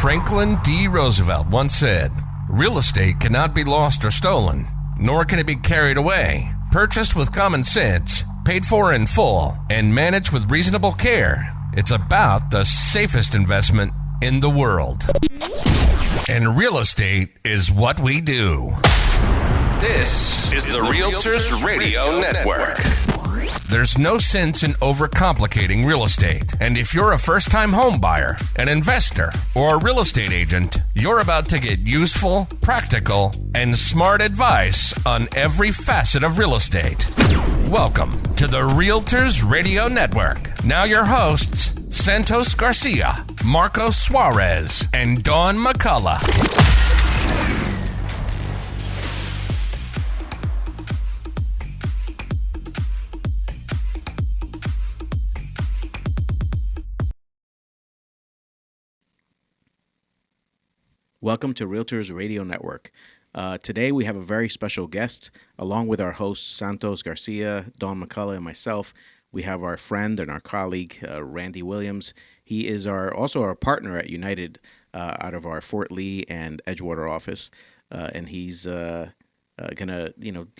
Franklin D. Roosevelt once said, "Real estate cannot be lost or stolen, nor can it be carried away. Purchased with common sense, paid for in full, and managed with reasonable care, it's about the safest investment in the world." And real estate is what we do. This is the Realtors Radio Network. There's no sense in overcomplicating real estate. And if you're a first-time home buyer, an investor, or a real estate agent, you're about to get useful, practical, and smart advice on every facet of real estate. Welcome to the Realtors Radio Network. Now your hosts, Santos Garcia, Marcos Suarez, and Dawn McCullough. Welcome to Realtors Radio Network. Today we have a very special guest. Along with our hosts, Santos Garcia, Dawn McCullough, and myself, we have our friend and our colleague, Randy Williams. He is also our partner at United out of our Fort Lee and Edgewater office. And he's going to,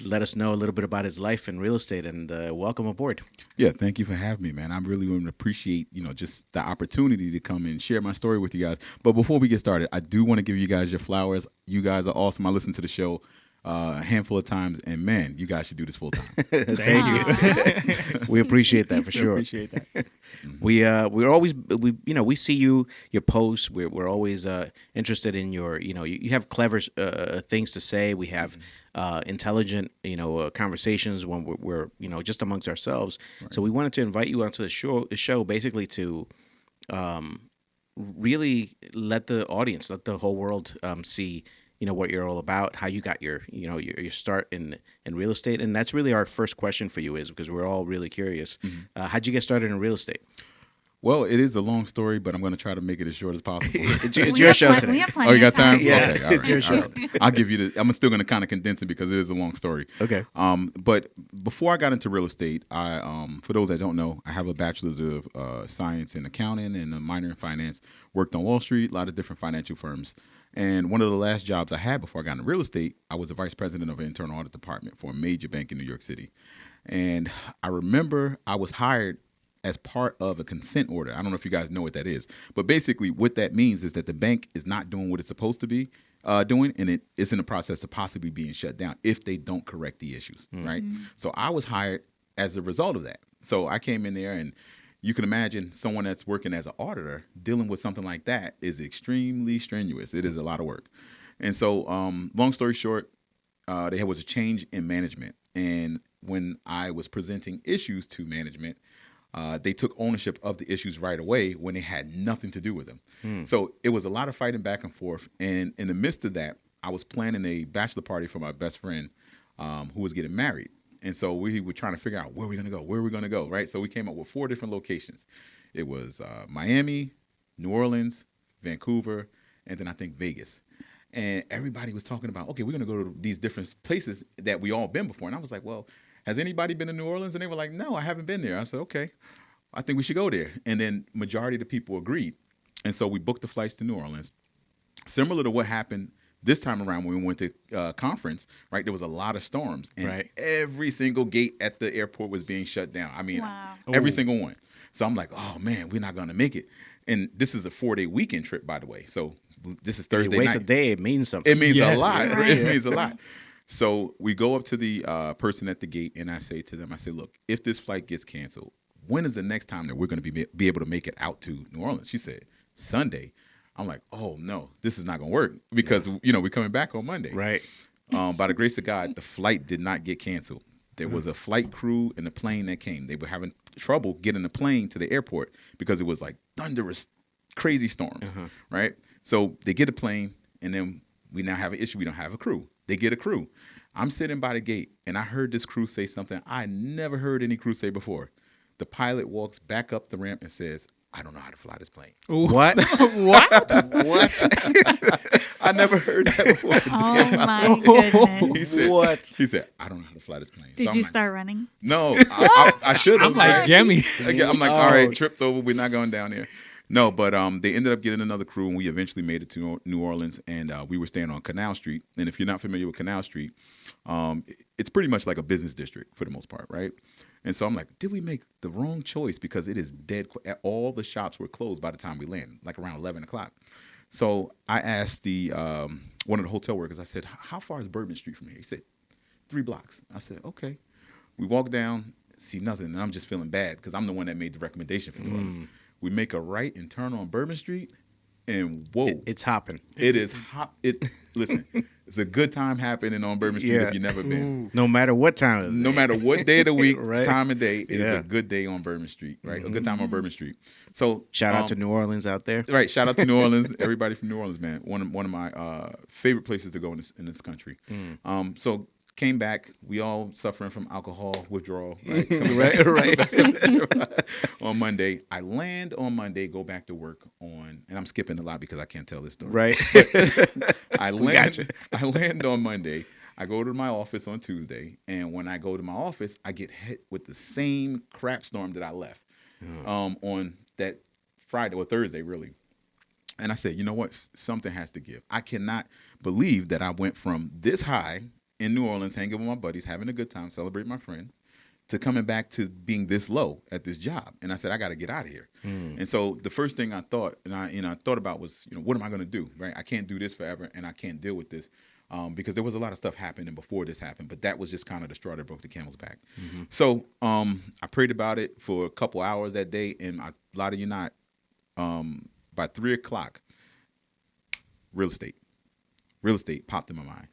let us know a little bit about his life in real estate, and welcome aboard. Yeah, thank you for having me, man. I really want to appreciate, just the opportunity to come and share my story with you guys. But before we get started, I do want to give you guys your flowers. You guys are awesome. I listened to the show a handful of times, and man, you guys should do this full time. Thank you. We appreciate that for sure. Appreciate that. We see your posts. We're always interested in your, you have clever things to say. We have intelligent, conversations when we're just amongst ourselves. Right. So we wanted to invite you onto the show basically to really let the audience, let the whole world see what you're all about, how you got your start in real estate. And that's really our first question for you, is because we're all really curious. Mm-hmm. How'd you get started in real estate? Well, it is a long story, but I'm going to try to make it as short as possible. It's your show today. We have plenty of you got time? Yeah, okay, all right, it's your show. Right. I'll give you I'm still going to kind of condense it because it is a long story. Okay. But before I got into real estate, I for those that don't know, I have a bachelor's of science in accounting and a minor in finance. Worked on Wall Street, a lot of different financial firms. And one of the last jobs I had before I got into real estate, I was a vice president of an internal audit department for a major bank in New York City. And I remember I was hired as part of a consent order. I don't know if you guys know what that is, but basically what that means is that the bank is not doing what it's supposed to be doing, and it is in the process of possibly being shut down if they don't correct the issues, right? So I was hired as a result of that. So I came in there, and you can imagine someone that's working as an auditor dealing with something like that is extremely strenuous. It is a lot of work. And so long story short, there was a change in management. And when I was presenting issues to management, they took ownership of the issues right away when they had nothing to do with them. So it was a lot of fighting back and forth. And in the midst of that, I was planning a bachelor party for my best friend who was getting married. And so we were trying to figure out where we're going to go, right? So we came up with 4 different locations. It was Miami, New Orleans, Vancouver, and then I think Vegas. And everybody was talking about, okay, we're going to go to these different places that we all been before. And I was like, well, has anybody been to New Orleans? And they were like, no, I haven't been there. I said, okay, I think we should go there. And then majority of the people agreed. And so we booked the flights to New Orleans. Similar to what happened this time around when we went to conference, right, there was a lot of storms. And every single gate at the airport was being shut down. I mean, every single one. So I'm like, oh, man, we're not going to make it. And this is a 4-day weekend trip, by the way. So this is Thursday night. Waste a day, it means something. It means a lot. Right. It means a lot. So we go up to the person at the gate, and I say to them, look, if this flight gets canceled, when is the next time that we're going to be able to make it out to New Orleans? She said, Sunday. I'm like, oh, no, this is not going to work because, we're coming back on Monday. Right. By the grace of God, the flight did not get canceled. There was a flight crew and a plane that came. They were having trouble getting the plane to the airport because it was like thunderous, crazy storms, right? So they get a plane, and then we now have an issue. We don't have a crew. They get a crew. I'm sitting by the gate, and I heard this crew say something I never heard any crew say before. The pilot walks back up the ramp and says, I don't know how to fly this plane. What? What? I never heard that before. Oh, my goodness. He said, I don't know how to fly this plane. Did you start running? No, I should have. I'm like, Gimme. I'm like, all right, tripped over. We're not going down there. No, but they ended up getting another crew, and we eventually made it to New Orleans, and we were staying on Canal Street. And if you're not familiar with Canal Street, it's pretty much like a business district for the most part, right? And so I'm like, did we make the wrong choice? Because it is dead. All the shops were closed by the time we landed, like around 11 o'clock. So I asked the one of the hotel workers, I said, how far is Bourbon Street from here? He said, 3 blocks. I said, okay. We walk down, see nothing, and I'm just feeling bad because I'm the one that made the recommendation for New Orleans. We make a right and turn on Bourbon Street, and whoa. It's hopping. It is hot. Listen, it's a good time happening on Bourbon Street if you've never been. No matter what time of the day. No matter what day of the week, Right. time of day, it is a good day on Bourbon Street, right? A good time on Bourbon Street. So Shout out to New Orleans out there. Right, shout out to New Orleans, everybody from New Orleans, man. One of my favorite places to go in this country. So came back, we all suffering from alcohol withdrawal, right? Right. On Monday, I land on Monday, go back to work on, and I'm skipping a lot because I can't tell this story. Right. I land on Monday. I go to my office on Tuesday, and when I go to my office, I get hit with the same crap storm that I left on that Friday or Thursday, really. And I said, you know what? Something has to give. I cannot believe that I went from this high in New Orleans, hanging with my buddies, having a good time, celebrating my friend, to coming back to being this low at this job. And I said, I got to get out of here. And so the first thing I thought, and I thought about was, what am I going to do? Right? I can't do this forever, and I can't deal with this because there was a lot of stuff happening before this happened. But that was just kind of the straw that broke the camel's back. So I prayed about it for a couple hours that day, and I lie to you not, by 3 o'clock, real estate popped in my mind.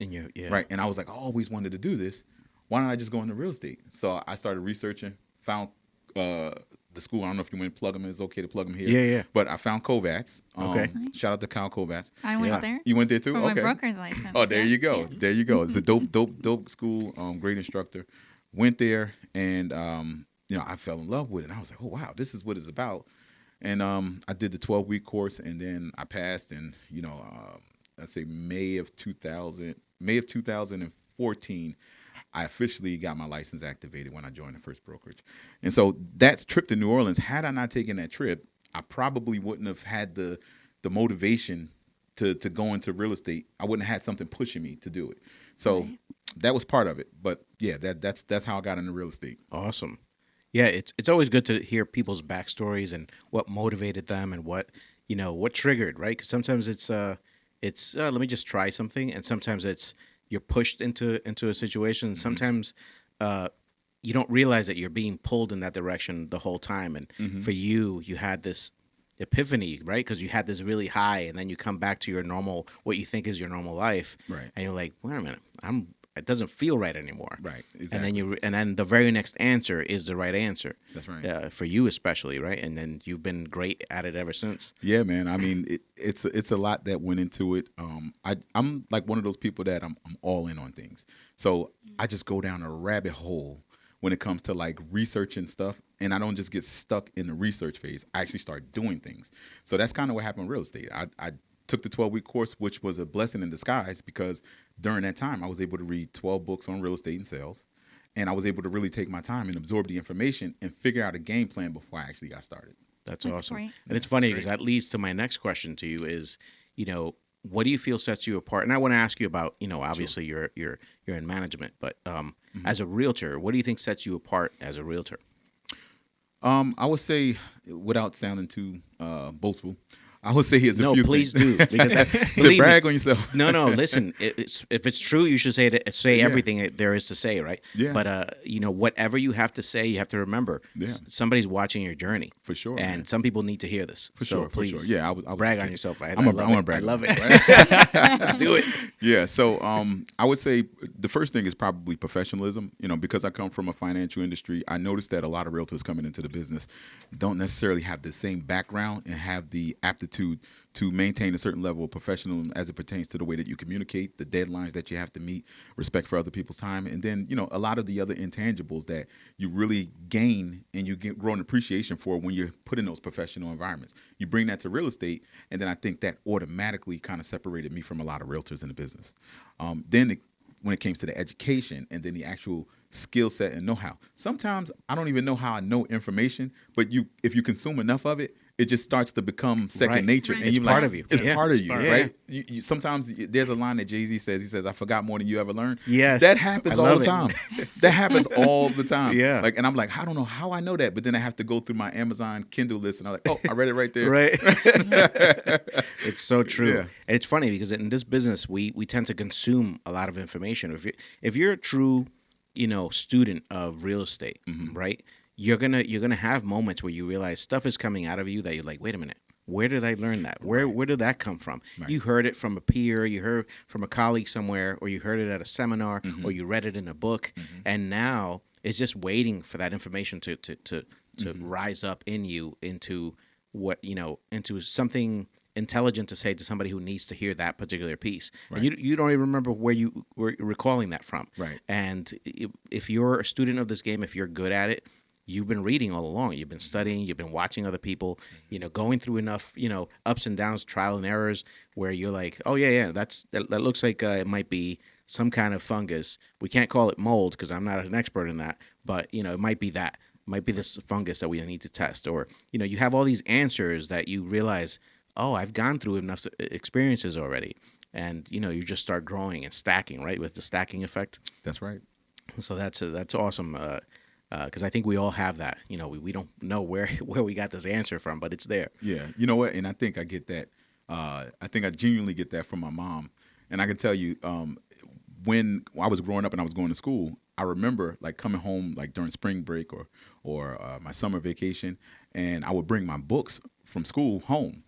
Right. And I was like, I always wanted to do this. Why don't I just go into real estate? So I started researching, found the school. I don't know if you want to plug them. It's okay to plug them here. Yeah. But I found Kovats. Okay. Shout out to Kyle Kovats. I went there. You went there too? For Okay. my broker's license. Oh, there you go. There you go. It's a dope school. Great instructor. Went there, and I fell in love with it. And I was like, oh wow, this is what it's about. And I did the 12-week course, and then I passed. And I'd say May of 2014, I officially got my license activated when I joined the first brokerage. And so that trip to New Orleans, had I not taken that trip, I probably wouldn't have had the motivation to go into real estate. I wouldn't have had something pushing me to do it. So that was part of it. But yeah, that's how I got into real estate. Awesome. Yeah, it's always good to hear people's backstories and what motivated them and what triggered, right? Because sometimes it's let me just try something, and sometimes it's you're pushed into a situation. Sometimes you don't realize that you're being pulled in that direction the whole time. And for you had this epiphany, right? Because you had this really high, and then you come back to your normal, what you think is your normal life, right? And you're like, wait a minute, it doesn't feel right anymore, right? Exactly. And then the very next answer is the right answer. That's right. For you especially, right? And then you've been great at it ever since. Yeah, man. I mean, it's a lot that went into it. I'm like one of those people that I'm all in on things. So I just go down a rabbit hole when it comes to like researching stuff, and I don't just get stuck in the research phase. I actually start doing things. So that's kind of what happened in real estate. I took the 12-week course, which was a blessing in disguise because during that time I was able to read 12 books on real estate and sales, and I was able to really take my time and absorb the information and figure out a game plan before I actually got started. That's awesome. Great. And it's funny because that leads to my next question to you is, what do you feel sets you apart? And I want to ask you about, obviously you're in management, but as a realtor, what do you think sets you apart as a realtor? I would say, without sounding too boastful, I would say it's a few please things. do. Because brag on yourself. No. Listen, if it's true, you should say everything there is to say, right? Yeah. But whatever you have to say, you have to remember somebody's watching your journey for sure, and man. some people need to hear this. For sure. Yeah, I would brag on yourself. I want to brag. I love it. Do it. Yeah. So I would say the first thing is probably professionalism. Because I come from a financial industry, I noticed that a lot of realtors coming into the business don't necessarily have the same background and have the aptitude to maintain a certain level of professionalism as it pertains to the way that you communicate, the deadlines that you have to meet, respect for other people's time, and then a lot of the other intangibles that you really gain and you grow an appreciation for when you're put in those professional environments. You bring that to real estate, and then I think that automatically kind of separated me from a lot of realtors in the business. When it came to the education and then the actual skill set and know-how. Sometimes I don't even know how I know information, but if you consume enough of it, it just starts to become second nature. Right. And It's you're part like, of you. It's Yeah. part of you, Yeah. right? You sometimes there's a line that Jay-Z says. He says, "I forgot more than you ever learned." Yes. That happens I all love the it. time. That happens all the time. Yeah. Like, and I'm like, I don't know how I know that, but then I have to go through my Amazon Kindle list, and I'm like, oh, I read it right there. Right. It's so true. Yeah. And it's funny because in this business, we tend to consume a lot of information. If you're a true, student of real estate, Mm-hmm. right? You're gonna have moments where you realize stuff is coming out of you that you're like, wait a minute. Where did I learn that? Where did that come from? Right. You heard it from a peer, you heard from a colleague somewhere, or you heard it at a seminar, Mm-hmm. or you read it in a book, and now it's just waiting for that information to Mm-hmm. rise up in you into into something intelligent to say to somebody who needs to hear that particular piece. Right. And you don't even remember where you were recalling that from. Right. And if you're a student of this game, if you're good at it, you've been reading all along. You've been studying. You've been watching other people. Going through enough ups and downs, trial and errors, where you're like, oh yeah, that looks like it might be some kind of fungus. We can't call it mold because I'm not an expert in that, but it might be that. It might be this fungus that we need to test, or you have all these answers that you realize, oh, I've gone through enough experiences already, and you just start growing and stacking, right, with the stacking effect. That's right. So that's awesome. Because I think we all have that. We don't know where we got this answer from, but it's there. Yeah, you know what? And I think I get that. I think I genuinely get that from my mom. And I can tell you, when I was growing up and I was going to school, I remember like coming home like during spring break or my summer vacation, and I would bring my books from school home,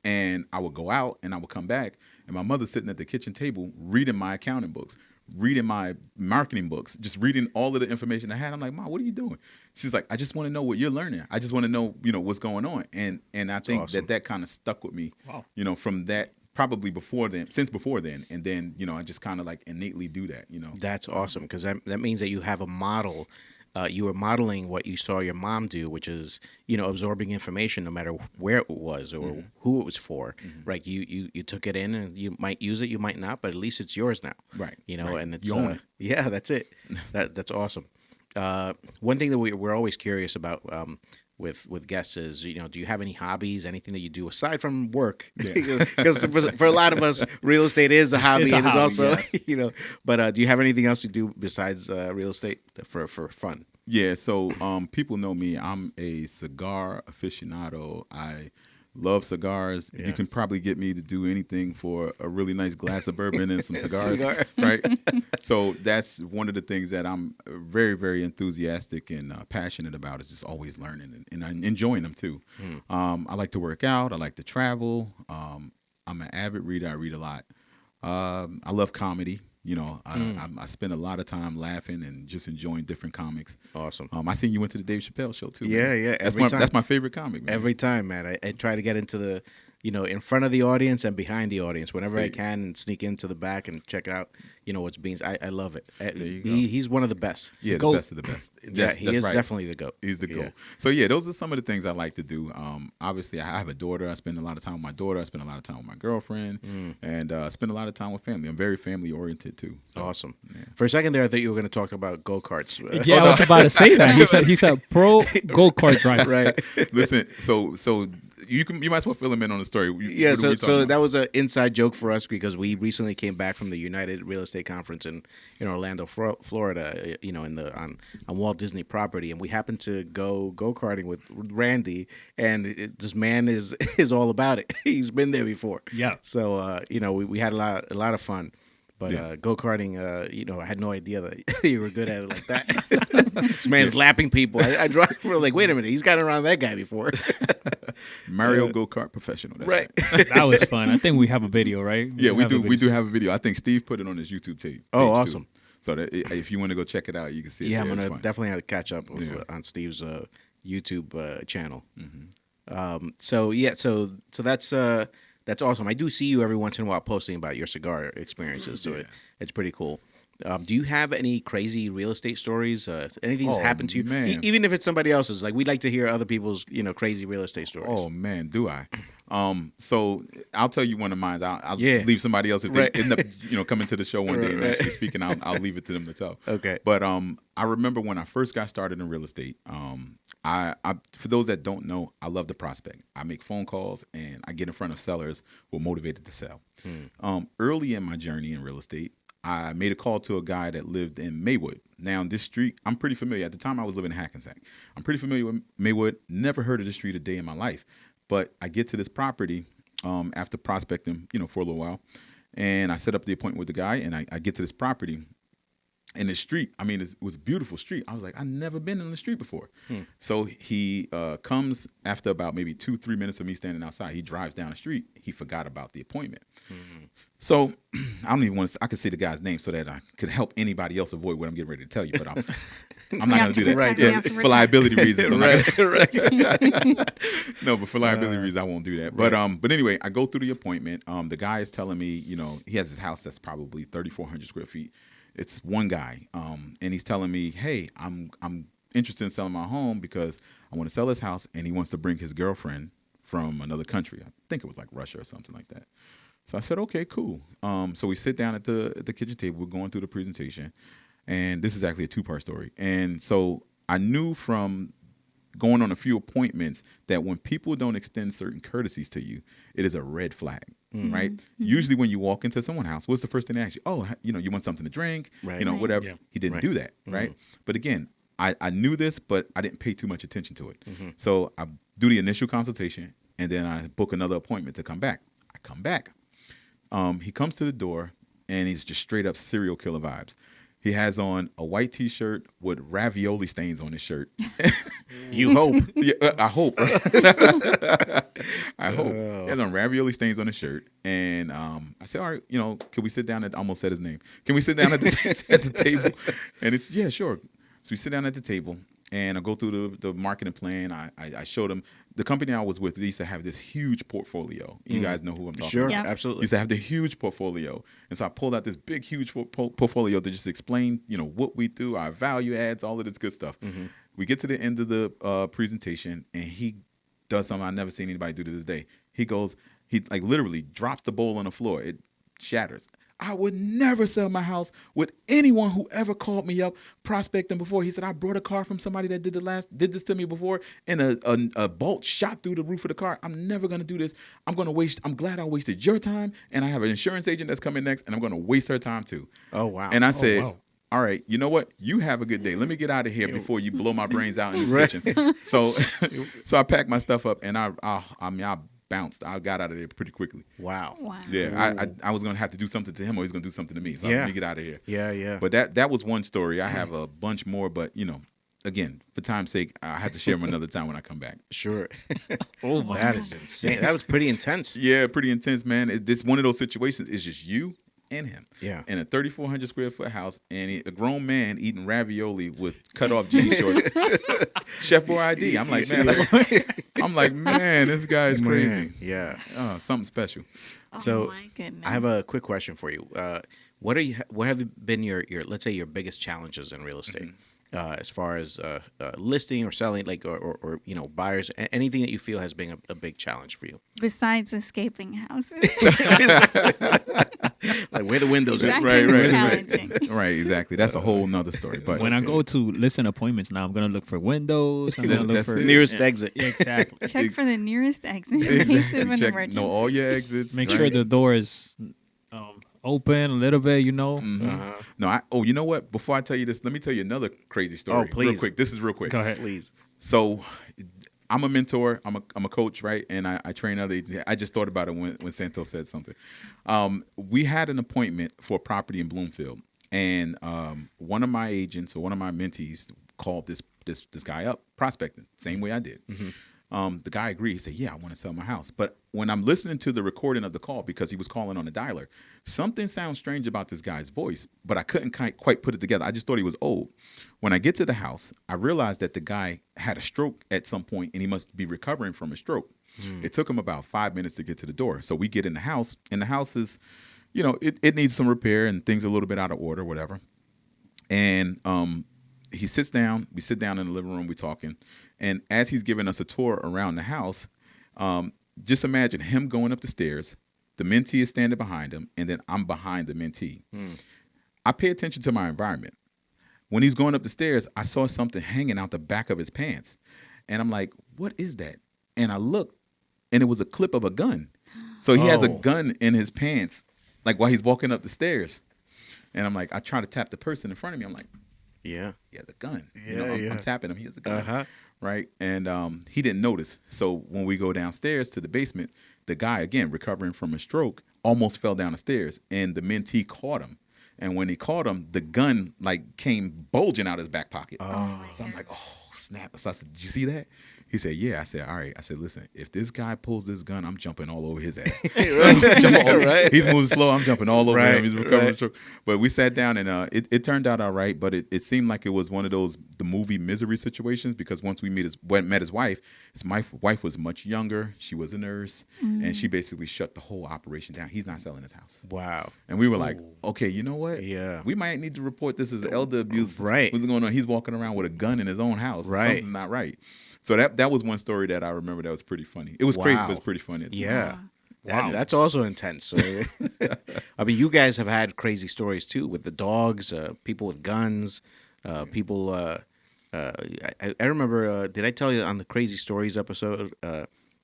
and I would go out and I would come back, and my mother's sitting at the kitchen table reading my accounting books, reading my marketing books, just reading all of the information I had. I'm like, Mom, what are you doing? She's like, I just want to know what you're learning. I just want to know, what's going on. And I think awesome. that kind of stuck with me, from that probably since before then. And then, I just kind of like innately do that, That's awesome because that means that you have a model. You were modeling what you saw your mom do, which is, absorbing information no matter where it was or who it was for, right? You took it in and you might use it, you might not, but at least it's yours now. Right. Right. And it's, You own it. yeah, that's it. That's awesome. One thing that we're always curious about with guests is, do you have any hobbies, anything that you do aside from work? Because for a lot of us, real estate is a hobby. It's a and hobby, it's also, yes. but do you have anything else you do besides real estate for fun? Yeah, so people know me. I'm a cigar aficionado. I love cigars. Yeah. You can probably get me to do anything for a really nice glass of bourbon and some cigars, right? So that's one of the things that I'm very, very enthusiastic and passionate about, is just always learning and enjoying them too. I like to work out. I like to travel. I'm an avid reader. I read a lot. I love comedy. I spend a lot of time laughing and just enjoying different comics. Awesome. I seen you went to the Dave Chappelle show too. Yeah, man. yeah. That's my favorite comic, man. Every time, man. I try to get into the, in front of the audience and behind the audience whenever I can, and sneak into the back and check out, what's being. I love it. you go. He's one of the best. Yeah, the GOAT. best of the best. Yeah, he That's is right. definitely the GOAT. He's the Yeah. GOAT. So yeah, those are some of the things I like to do. Obviously, I have a daughter. I spend a lot of time with my daughter. I spend a lot of time with my girlfriend, and spend a lot of time with family. I'm very family oriented too. So, Awesome. yeah. For a second there, I thought you were going to talk about go-karts. Yeah, I was about to say that. He said pro go-kart driver. Right. Listen, so you might as well fill him in on the story. Yeah, What are we talking so about? that was an inside joke for us because we recently came back from the United Real Estate Conference in Orlando, Florida, on Walt Disney property, and we happened to go-karting with Randy, and this man is all about it. He's been there before. Yeah. So we had a lot of fun. But Yeah. go-karting, I had no idea that you were good at it like that. This man's lapping people. I drive. We're like, wait a minute, he's gotten around that guy before. Mario Go-Kart professional. That's Right. That was fun. I think we have a video, right? Yeah, we have a do. We video. do have a video. I think Steve put it on his YouTube page. Oh, too. awesome. So that if you want to go check it out, you can see it. Yeah, there. I'm It's gonna fun. definitely have to catch up Yeah. on Steve's YouTube channel. Mm-hmm. So that's awesome. I do see you every once in a while posting about your cigar experiences, so Yeah. it's pretty cool. Do you have any crazy real estate stories? Anything that's Oh, happened to you, man. even if it's somebody else's? Like we'd like to hear other people's crazy real estate stories. Oh man, do I? So I'll tell you one of mine. I'll Yeah. leave somebody else if they Right. end up, coming to the show one day and Right. actually speaking. I'll leave it to them to tell. Okay. But I remember when I first got started in real estate. I for those that don't know, I love the prospect. I make phone calls and I get in front of sellers who are motivated to sell. Early in my journey in real estate, I made a call to a guy that lived in Maywood. Now, this street, I'm pretty familiar. At the time, I was living in Hackensack. I'm pretty familiar with Maywood. Never heard of the street a day in my life. But I get to this property after prospecting, for a little while. And I set up the appointment with the guy, and I get to this property. And the street, it was a beautiful street. I was like, I've never been in the street before. So he comes after about maybe 2-3 minutes of me standing outside. He drives down the street. He forgot about the appointment. So I don't even want to, I could say the guy's name so that I could help anybody else avoid what I'm getting ready to tell you, but I'm not going to do that. Right. Yeah, for liability reasons. I'm not Right. no, but for liability reasons, I won't do that. But anyway, I go through the appointment. The guy is telling me, he has his house that's probably 3,400 square feet. It's one guy, and he's telling me, "Hey, I'm interested in selling my home because I want to sell this house, and he wants to bring his girlfriend from another country. I think it was like Russia or something like that." So I said, "Okay, cool." So we sit down at the kitchen table. We're going through the presentation, and this is actually a 2-part story. And so I knew from going on a few appointments that when people don't extend certain courtesies to you, it is a red flag, right? Usually when you walk into someone's house, what's the first thing they ask you? Oh, you want something to drink, Right. whatever. Yeah. He didn't do that, right? But again, I knew this, but I didn't pay too much attention to it. So I do the initial consultation, and then I book another appointment to come back. I come back. He comes to the door, and he's just straight up serial killer vibes. He has on a white T-shirt with ravioli stains on his shirt. You hope. Yeah, I hope. I hope. He has on ravioli stains on his shirt. And I said, all right, can we sit down I almost said his name. Can we sit down at the table? And it's, yeah, sure. So we sit down at the table, and I go through the marketing plan. I showed him. The company I was with, they used to have this huge portfolio. You guys know who I'm talking Sure, about. Yeah. absolutely. Used to have the huge portfolio. And so I pulled out this big, huge portfolio to just explain, what we do, our value adds, all of this good stuff. We get to the end of the presentation, and he does something I've never seen anybody do to this day. He like literally drops the bowl on the floor. It shatters. I would never sell my house with anyone who ever called me up prospecting before. He said, I brought a car from somebody that did this to me before, and a bolt shot through the roof of the car. I'm never going to do this. I'm glad I wasted your time, and I have an insurance agent that's coming next, and I'm going to waste her time too. Oh, wow. And I said, wow. all right, you know what? You have a good day. Let me get out of here before you blow my brains out in this Right. kitchen. So I packed my stuff up, and I bounced. I got out of there pretty quickly. Wow. Wow. Yeah, I was going to have to do something to him, or he's going to do something to me. So Yeah. let me get out of here. Yeah, yeah. But that was one story. I have a bunch more, but again, for time's sake, I have to share them another time when I come back. Sure. Oh my That is insane. That was pretty intense. Yeah, pretty intense, man. This one of those situations. It's just you and him. Yeah. In a 3,400 square foot house, and a grown man eating ravioli with cut off jean shorts. Chef Boy ID. I'm like, man, this guy is crazy. Man, yeah. Something special. Oh So, my goodness. I have a quick question for you. What have been your let's say your biggest challenges in real estate, as far as listing or selling, like or buyers, anything that you feel has been a big challenge for you, Besides escaping houses. like where the windows are. That Right, can be right, challenging. Right, exactly. That's a whole nother story. But When I go to listen appointments now, I'm gonna look for windows. I'm gonna look That's for it. Nearest exit. Yeah, exactly. Check for the nearest exit in case of an Check, emergency. know all your exits. Make right? sure the door is open a little bit. No, you know what? Before I tell you this, let me tell you another crazy story. Oh, please. Real quick. This is real quick. Go ahead. Please. So I'm a mentor. I'm a coach, right? And I train other. I just thought about it when Santos said something. We had an appointment for a property in Bloomfield, and one of my agents or one of my mentees called this guy up prospecting, same way I did. The guy agreed. He said, yeah, I want to sell my house. But when I'm listening to the recording of the call, because he was calling on a dialer, something sounds strange about this guy's voice, but I couldn't quite put it together. I just thought he was old. When I get to the house, I realized that the guy had a stroke at some point, and he must be recovering from a stroke. It took him about 5 minutes to get to the door. So we get in the house, and the house is, it needs some repair, and things are a little bit out of order, whatever. And he sits down. We sit down in the living room. We're talking. And as he's giving us a tour around the house, just imagine him going up the stairs. The mentee is standing behind him, and then I'm behind the mentee. I pay attention to my environment. When he's going up the stairs, I saw something hanging out the back of his pants. And I'm like, what is that? And I looked, and it was a clip of a gun. So he has a gun in his pants, like while he's walking up the stairs. And I'm like, I try to tap the person in front of me. I'm like, Yeah. he has a gun. Yeah, I'm tapping him. He has a gun. Right? And he didn't notice. So when we go downstairs to the basement, the guy, again, recovering from a stroke, almost fell down the stairs. And the mentee caught him. And when he caught him, the gun like came bulging out his back pocket. So I'm like, oh, snap. So I said, did you see that? He said, yeah. I said, all right. I said, listen, if this guy pulls this gun, I'm jumping all over his ass. Right. He's moving slow. I'm jumping all over him. He's recovering from Right. stroke. But we sat down, and it turned out all right. But it seemed like it was one of those the movie Misery situations, because once we met his wife wife was much younger. She was a nurse, and she basically shut the whole operation down. He's not selling his house. Wow. And we were like, okay, you know what? Yeah. We might need to report this as elder abuse. Right. What's going on? He's walking around with a gun in his own house. Right. Something's not right. So that was one story that I remember that was pretty funny. It was crazy, Wow. but it's pretty funny. Yeah. Wow. That's also intense. So, I mean, you guys have had crazy stories too with the dogs, people with guns, people. I remember. Did I tell you on the Crazy Stories episode?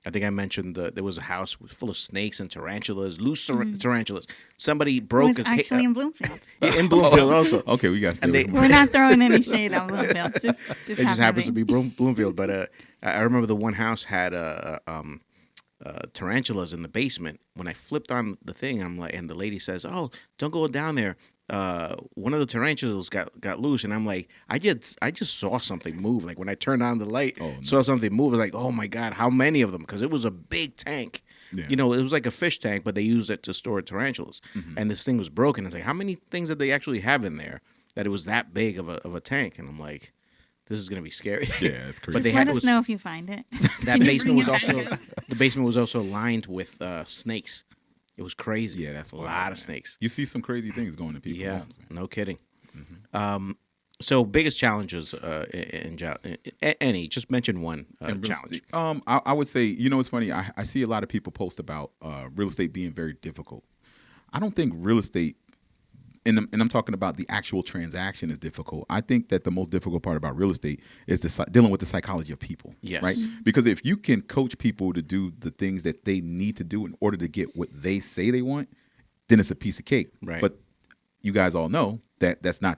I think I mentioned there was a house full of snakes and tarantulas, loose tarantulas. Somebody It broke was actually in Bloomfield. in Bloomfield also. Okay, we got to stay And away they- from We're not throwing any shade on Bloomfield. Just It just happens to be Bloomfield. But I remember the one house had tarantulas in the basement. When I flipped on the thing, I'm like, and the lady says, "Oh, don't go down there. One of the tarantulas got loose." And I'm like, I just saw something move. Like when I turned on the light, saw something move. I was like, oh my god, how many of them? Because it was a big tank. Yeah. You know, it was like a fish tank, but they used it to store tarantulas. And this thing was broken. It's like, how many things did they actually have in there that it was that big of a tank? And I'm like, this is gonna be scary. Yeah, it's crazy. But they Let had us know if you find it. that Can you basement was bring it also back? the basement was also lined with snakes. It was crazy. Yeah, that's a wild, lot man. of snakes. You see some crazy things going in people's Yeah, homes, man. no kidding. So biggest challenges any? Just mention one And real challenge. estate. I would say, you know, it's funny. I see a lot of people post about real estate being very difficult. I don't think real estate, and I'm talking about the actual transaction, is difficult. I think that the most difficult part about real estate is dealing with the psychology of people. Yes. Right? Because if you can coach people to do the things that they need to do in order to get what they say they want, then it's a piece of cake. Right. But you guys all know that that's not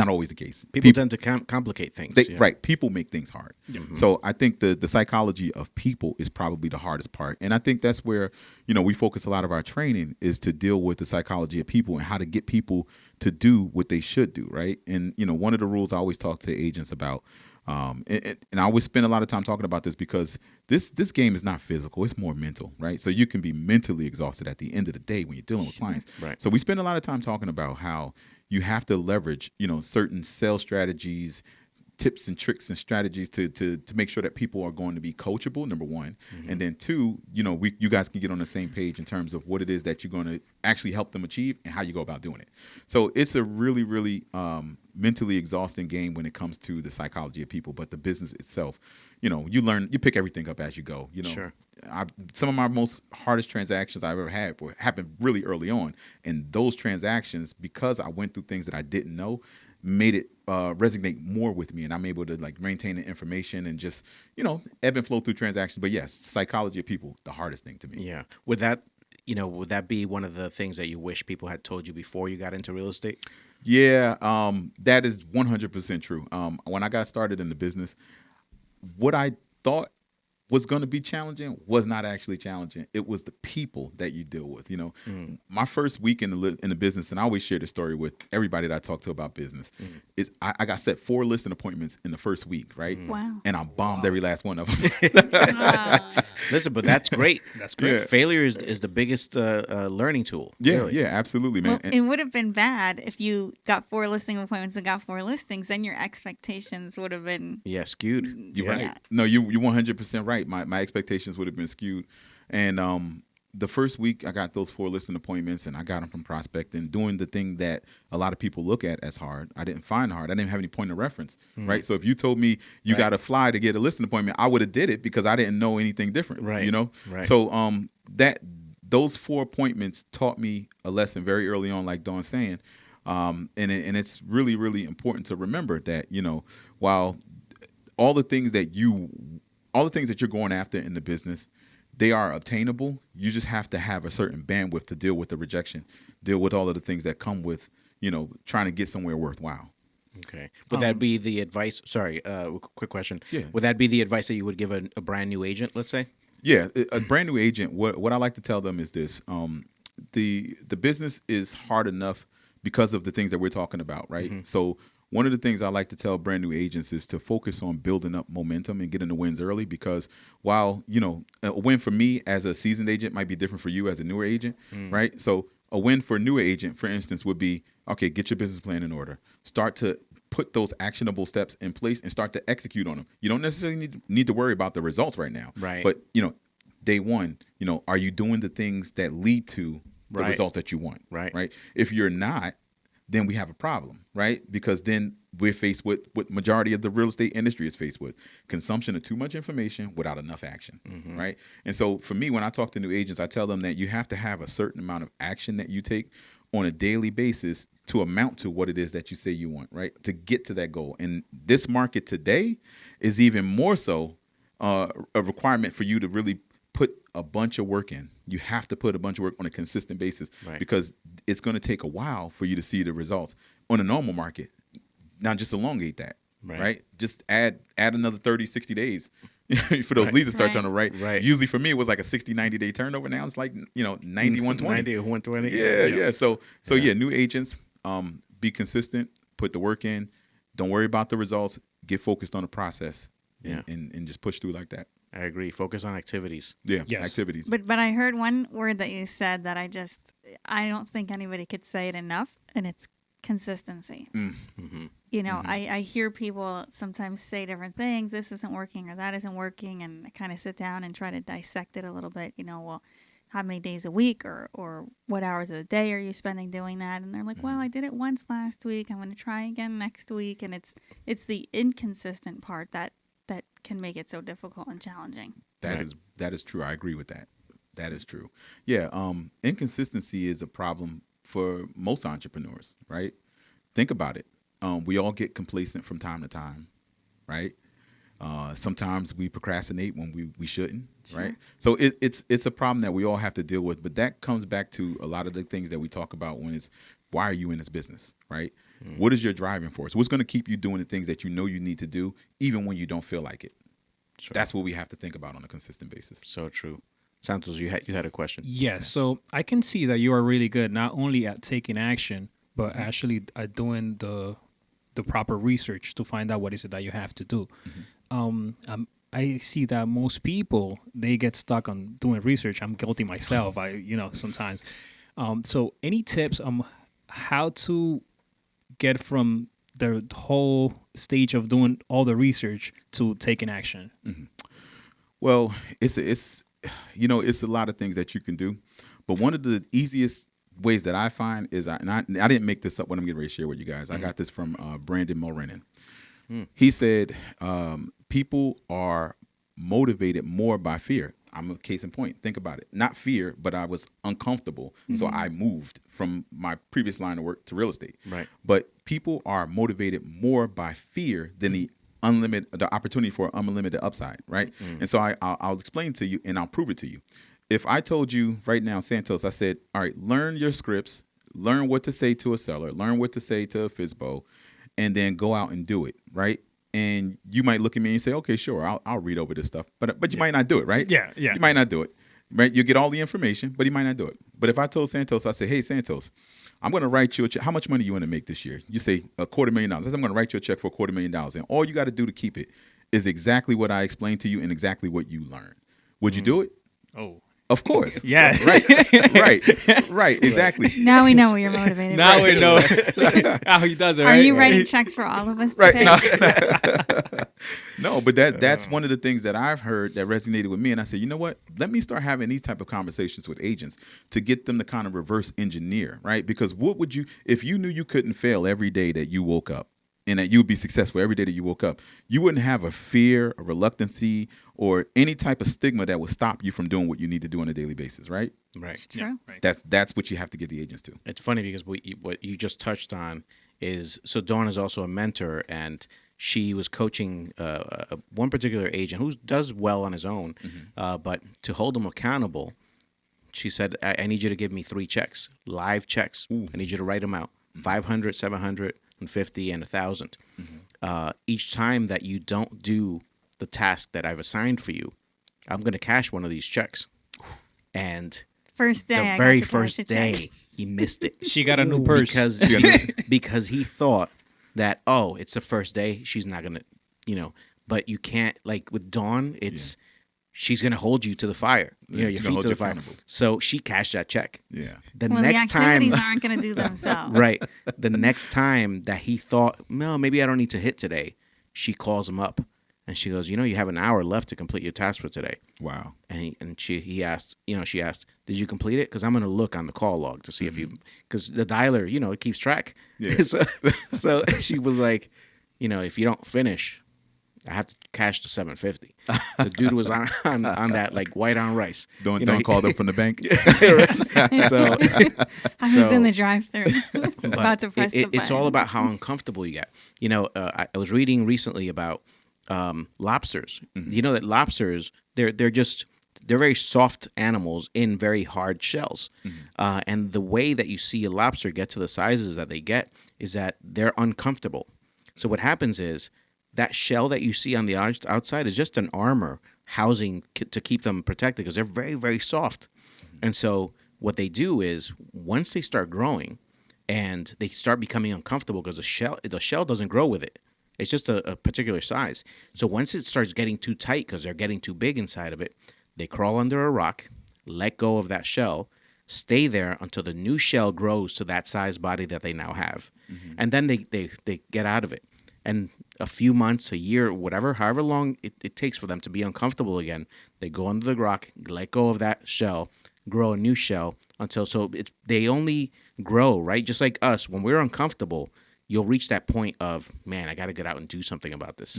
always the case. People tend to complicate things. Yeah. Right. People make things hard. So I think the psychology of people is probably the hardest part. And I think that's where, you know, we focus a lot of our training is to deal with the psychology of people and how to get people to do what they should do. Right. And, you know, one of the rules I always talk to agents about, and I always spend a lot of time talking about this because this game is not physical. It's more mental. Right. So you can be mentally exhausted at the end of the day when you're dealing with clients. Right. So we spend a lot of time talking about how you have to leverage, you know, certain sales strategies, tips and tricks and strategies to make sure that people are going to be coachable, number one. And then two, you know, you guys can get on the same page in terms of what it is that you're going to actually help them achieve and how you go about doing it. So it's a really, really mentally exhausting game when it comes to the psychology of people, but the business itself, you know, you pick everything up as you go, you know. Sure. Some of my most hardest transactions I've ever had happened really early on. And those transactions, because I went through things that I didn't know, made it resonate more with me. And I'm able to like maintain the information and just, you know, ebb and flow through transactions. But yes, psychology of people, the hardest thing to me. Yeah. Would that be one of the things that you wish people had told you before you got into real estate? Yeah, that is 100% true. When I got started in the business, what I thought was going to be challenging was not actually challenging. It was the people that you deal with. You know, my first week in the business, and I always share the story with everybody that I talk to about business, is I got set 4 listing appointments in the first week, right? Wow. And I bombed every last one of them. Listen, but that's great. That's great. Yeah. Failure is the biggest learning tool. Yeah, really. yeah, absolutely, man. Well, it would have been bad if you got 4 listing appointments and got 4 listings. Then your expectations would have been. Yeah, skewed. You're Yeah. right. No, you 100% right. My expectations would have been skewed, and the first week I got those 4 listing appointments, and I got them from prospecting, doing the thing that a lot of people look at as hard. I didn't find hard. I didn't have any point of reference, right? So if you told me you got to fly to get a listing appointment, I would have did it because I didn't know anything different, Right. you know? Right. So those 4 appointments taught me a lesson very early on, like Dawn's saying. And it's really, really important to remember that, you know, while all the things that you're going after in the business, they are obtainable. You just have to have a certain bandwidth to deal with the rejection, deal with all of the things that come with, you know, trying to get somewhere worthwhile. Okay. Would that be the advice? Sorry, quick question. Yeah. Would that be the advice that you would give a brand new agent, let's say? Yeah, a brand new agent, what I like to tell them is this. The business is hard enough because of the things that we're talking about, right? Mm-hmm. So one of the things I like to tell brand new agents is to focus on building up momentum and getting the wins early, because while, you know, a win for me as a seasoned agent might be different for you as a newer agent, right? So a win for a newer agent, for instance, would be, okay, get your business plan in order. Start to put those actionable steps in place and start to execute on them. You don't necessarily need to worry about the results right now. Right. But, you know, day one, you know, are you doing the things that lead to the Right. result that you want? Right. Right. If you're not, then we have a problem, right? Because then we're faced with what majority of the real estate industry is faced with: consumption of too much information without enough action, right? And so for me, when I talk to new agents, I tell them that you have to have a certain amount of action that you take on a daily basis to amount to what it is that you say you want, right? To get to that goal. And this market today is even more so a requirement for you to really put a bunch of work in. You have to put a bunch of work on a consistent basis, Right. because it's going to take a while for you to see the results. On a normal market, now just elongate that, right? Just add another 30, 60 days for those leads to start trying to write. Right. Usually for me, it was like a 60, 90-day turnover. Now it's like, you know, 90, 120. 90 or 120. Yeah. So new agents, be consistent, put the work in, don't worry about the results, get focused on the process, and just push through like that. I agree. Focus on activities. Yeah, Yes. activities. But I heard one word that you said that I don't think anybody could say it enough, and it's consistency. You know, I hear people sometimes say different things. This isn't working or that isn't working, and I kind of sit down and try to dissect it a little bit. You know, well, how many days a week or what hours of the day are you spending doing that? And they're like, well, I did it once last week. I'm going to try again next week. And it's the inconsistent part that can make it so difficult and challenging. That is true. I agree with that. That is true. Yeah, inconsistency is a problem for most entrepreneurs, right? Think about it. We all get complacent from time to time, right? Sometimes we procrastinate when we shouldn't, right? So it's a problem that we all have to deal with. But that comes back to a lot of the things that we talk about when it's, why are you in this business, right? What is your driving force? What's going to keep you doing the things that you know you need to do, even when you don't feel like it? Sure. That's what we have to think about on a consistent basis. So true. Santos, you had a question. Yes. So I can see that you are really good not only at taking action, but actually at doing the proper research to find out what is it that you have to do. I see that most people, they get stuck on doing research. I'm guilty myself. Sometimes. So any tips on how to get from the whole stage of doing all the research to taking action? Well, it's a lot of things that you can do, but one of the easiest ways that I find is, I didn't make this up when I'm getting ready to share with you guys. I got this from Brandon Mulrennan. He said, people are motivated more by fear. I'm a case in point. Think about it. Not fear, but I was uncomfortable. So I moved from my previous line of work to real estate. Right. But people are motivated more by fear than the opportunity for unlimited upside, right? And so I'll explain to you and I'll prove it to you. If I told you right now, Santos, I said, all right, learn your scripts, learn what to say to a seller, learn what to say to a FSBO, and then go out and do it, right? And you might look at me and say, okay, sure, I'll read over this stuff, but you might not do it, right? Yeah. You might not do it, right? You get all the information, but you might not do it. But if I told Santos, I say, hey, Santos, I'm going to write you a check. How much money you want to make this year? You say $250,000. I said, I'm going to write you a check for $250,000. And all you got to do to keep it is exactly what I explained to you and exactly what you learned. Would you do it? Oh, Of course. Yeah. Right. Exactly. Now we know you're motivated. Now we know how he does it. Are right? you writing checks for all of us? Right. Today? No, but that's one of the things that I've heard that resonated with me. And I said, you know what? Let me start having these type of conversations with agents to get them to kind of reverse engineer, right? Because what would you, if you knew you couldn't fail every day that you woke up and that you would be successful every day that you woke up, you wouldn't have a fear, a reluctancy, or any type of stigma that would stop you from doing what you need to do on a daily basis, right? Right. True. Yeah, right. That's what you have to get the agents to. It's funny because what you just touched on is, so Dawn is also a mentor, and she was coaching one particular agent who does well on his own, but to hold him accountable, she said, I need you to give me 3 checks, live checks. Ooh. I need you to write them out, 500, 750, and 1,000. Each time that you don't do the task that I've assigned for you, I'm going to cash one of these checks. And First day, the very first day, he missed it. She got a new purse. Because he thought that, oh, it's the first day, she's not going to, but you can't, like with Dawn, it's, she's going to hold you to the fire, your feet to the fire. So she cashed that check. Yeah. The the activities aren't going to do themselves. Right. The next time that he thought, no, maybe I don't need to hit today, she calls him up and she goes, you have an hour left to complete your task for today. Wow. And she asked, she asked, did you complete it? Because I'm going to look on the call log to see if you, because the dialer, it keeps track. Yeah. so she was like, if you don't finish, I have to cash the 750. The dude was on that like white on rice. Don't call them from the bank. So I was in the drive-thru about to press the button. It's all about how uncomfortable you get. I was reading recently about lobsters. You know that lobsters, they're very soft animals in very hard shells. And the way that you see a lobster get to the sizes that they get is that they're uncomfortable. So what happens is that shell that you see on the outside is just an armor housing to keep them protected because they're very, very soft. And so what they do is once they start growing and they start becoming uncomfortable because the shell doesn't grow with it. It's just a particular size. So once it starts getting too tight because they're getting too big inside of it, they crawl under a rock, let go of that shell, stay there until the new shell grows to that size body that they now have. And then they get out of it. And a few months, a year, whatever, however long it takes for them to be uncomfortable again, they go under the rock, let go of that shell, grow a new shell until they only grow, right? Just like us, when we're uncomfortable, you'll reach that point of, man, I got to get out and do something about this.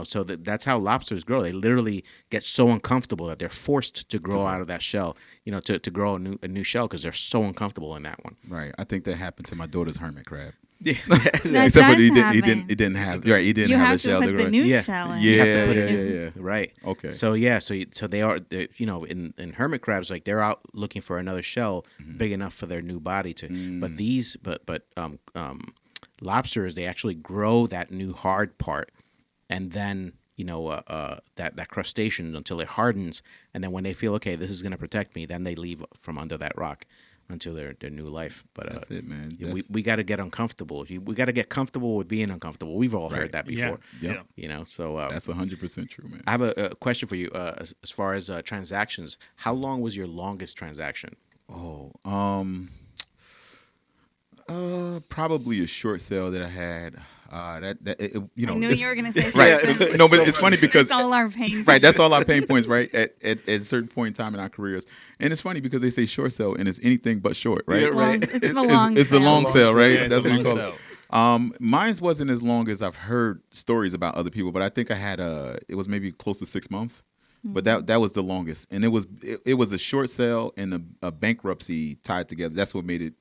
So that's how lobsters grow. They literally get so uncomfortable that they're forced to grow out of that shell, to grow a new shell because they're so uncomfortable in that one. Right. I think that happened to my daughter's hermit crab. Yeah. Except for he didn't have a shell. You have to put the new shell in. You have to put it in. Right. Okay. So so they are, in hermit crabs, like they're out looking for another shell big enough for their new body to. But lobsters, they actually grow that new hard part, and then that crustacean until it hardens, and then when they feel okay, this is going to protect me, then they leave from under that rock until their new life. But that's it, man. We got to get uncomfortable. We got to get comfortable with being uncomfortable. We've all heard that before. Yeah. So that's 100% true, man. I have a question for you. As far as transactions, how long was your longest transaction? Probably a short sale that I had. I knew you were going to say right. No, but it's funny because that's all our pain points. Right, that's all our pain points, right? At a certain point in time in our careers, and it's funny because they say short sale and it's anything but short, right? Yeah, right. It's the long sale. It's the long sale, right? Yeah, that's what long you call it. Mine wasn't as long as I've heard stories about other people, but I think I had it was maybe close to 6 months. But that was the longest, and it was a short sale and a bankruptcy tied together. That's what made it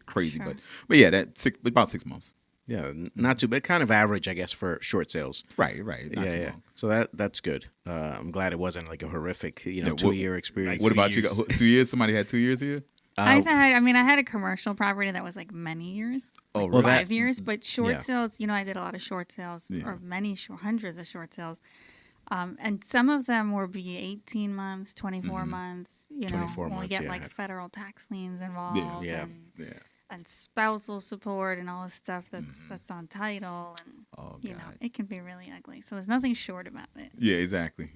crazy. Sure. But yeah, about 6 months. Yeah, not too bad. Kind of average, I guess, for short sales. Right. Not too long. So that's good. I'm glad it wasn't like a horrific, 2-year experience. What about you? 2 years? Somebody had 2 years here? I had a commercial property that was like many years, like really? 5 years. But short sales, I did a lot of short sales, or hundreds of short sales. And some of them will be 18 months, 24 months, 24 when we months, get like federal tax liens involved and spousal support and all this stuff that's on title. And, it can be really ugly. So there's nothing short about it. Yeah, exactly.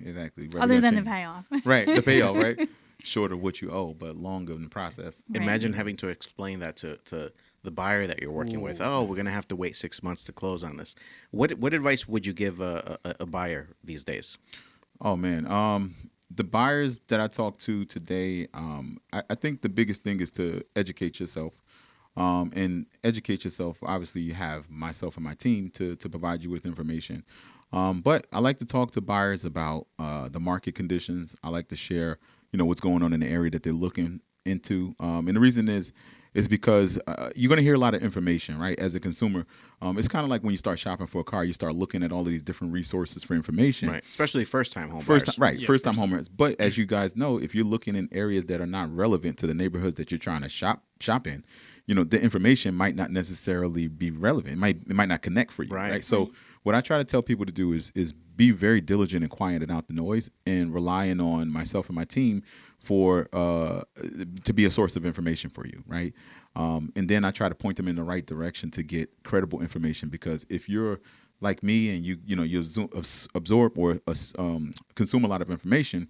Other than the payoff. Right, the payoff, right? short of what you owe, but longer in the process. Right. Imagine having to explain that to the buyer that you're working with. Oh, we're going to have to wait 6 months to close on this. What advice would you give a buyer these days? Oh man, the buyers that I talked to today, I think the biggest thing is to educate yourself. And educate yourself. Obviously, you have myself and my team to provide you with information. But I like to talk to buyers about the market conditions. I like to share, what's going on in the area that they're looking into. And the reason is because you're going to hear a lot of information, right? As a consumer, it's kind of like when you start shopping for a car, you start looking at all of these different resources for information. Right, especially first-time home buyers. First-time homers. But as you guys know, if you're looking in areas that are not relevant to the neighborhoods that you're trying to shop in, the information might not necessarily be relevant. It might not connect for you, right? So what I try to tell people to do is be very diligent and quieting out the noise and relying on myself and my team for to be a source of information for you, right? And then I try to point them in the right direction to get credible information, because if you're like me and you absorb or consume a lot of information,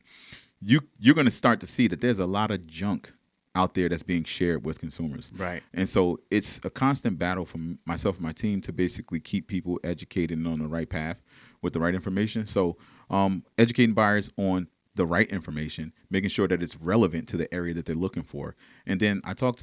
you're going to start to see that there's a lot of junk out there that's being shared with consumers. Right. And so it's a constant battle for myself and my team to basically keep people educated and on the right path with the right information. So educating buyers on the right information, making sure that it's relevant to the area that they're looking for. And then I have to talk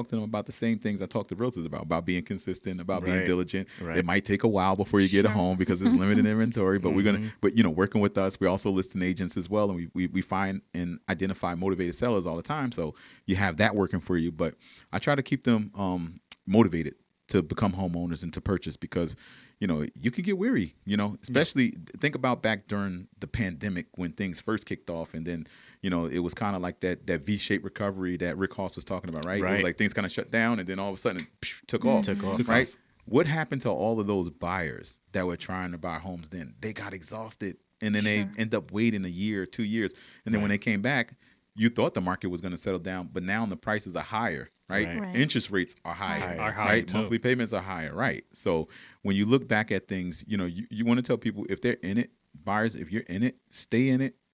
to them about the same things I talk to realtors about being consistent, about being diligent. Right. It might take a while before you get a home because there's limited inventory, but working with us, we're also listing agents as well. And we find and identify motivated sellers all the time. So you have that working for you, but I try to keep them motivated to become homeowners and to purchase, because you can get weary, especially think about back during the pandemic when things first kicked off, and then it was kind of like that V-shaped recovery that Rick Haas was talking about, right? It was like things kind of shut down, and then all of a sudden it took off, right? What happened to all of those buyers that were trying to buy homes then? They got exhausted, and then they end up waiting a year, 2 years, and then when they came back, you thought the market was going to settle down, but now the prices are higher. Right? Interest rates are higher, right? Too. Monthly payments are higher, right? So when you look back at things, you want to tell people, if they're in it, buyers, if you're in it,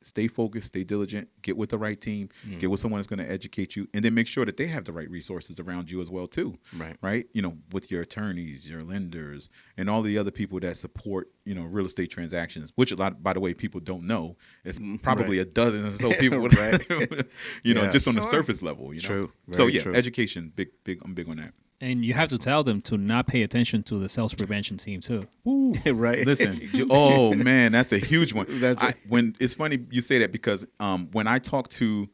stay focused, stay diligent, get with the right team, get with someone that's going to educate you, and then make sure that they have the right resources around you as well too, right? With your attorneys, your lenders, and all the other people that support, real estate transactions, which a lot, by the way, people don't know. It's probably a dozen or so people, just on the surface level, True. So true. Education, big. I'm big on that. And you have to tell them to not pay attention to the sales prevention team too. Right. Listen. Oh man, that's a huge one. When it's funny you say that, because when I talk to